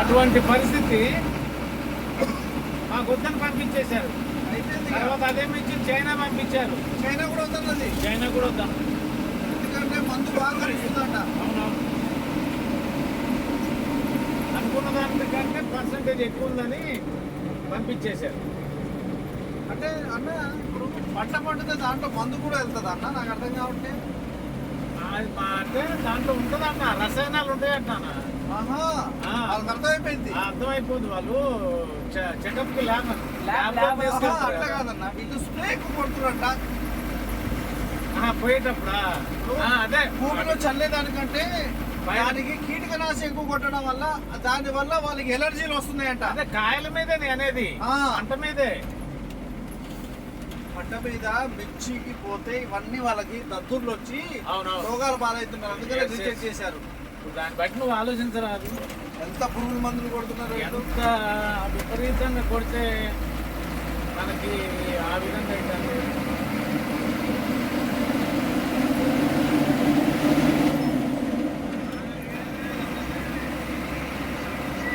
అటువంటి పరిస్థితి మాకు వద్దని పంపించేశారు. తర్వాత అదేమిచ్చి చైనా పంపించారు. చైనా కూడా వద్దన్నది. చైనా కూడా వద్దాం, ఎందుకంటే మందు బాగా కలుస్తుందంట. అవునవును. అనుకున్న దానికంటే పర్సంటేజ్ ఎక్కువ ఉందని పంపించేశారు. అంటే అన్న ఇప్పుడు పంట పండితే దాంట్లో మందు కూడా వెళ్తుంది అన్న, నాకు అర్థం కాబట్టి. అంటే దాంట్లో ఉంటుందన్న, రసాయనాలు ఉంటాయంట. ఆహా, వాళ్ళకి అర్థమైపోయింది. అర్థమైపోతుంది. వాళ్ళు చెకప్ కి ల్యాబ్ అట్లా కాదన్న, ఇటు స్ప్రే కొడుతున్నట్ట పోయేటప్పుడా. అదే భూమిలో చల్లేదానికంటే దానికి కీటకనాశం ఎక్కువ కొట్టడం వల్ల దాని వల్ల వాళ్ళకి ఎలర్జీలు వస్తున్నాయంట. అదే కాయల మీదే అనేది, పంట మీదే. పంట మీద మిర్చికి పోతే ఇవన్నీ వాళ్ళకి దద్దుర్లు వచ్చి అవునవును రోగాలు బాధవుతున్నారు. అందుకనే రిజెక్ట్ చేశారు. దాన్ని బట్టి నువ్వు ఆలోచించరాదు. ఎంత పురుగుల మందులు కొడుతున్నారు, ఎంత విపరీతంగా కొడితే మనకి ఆ విధంగా అయితే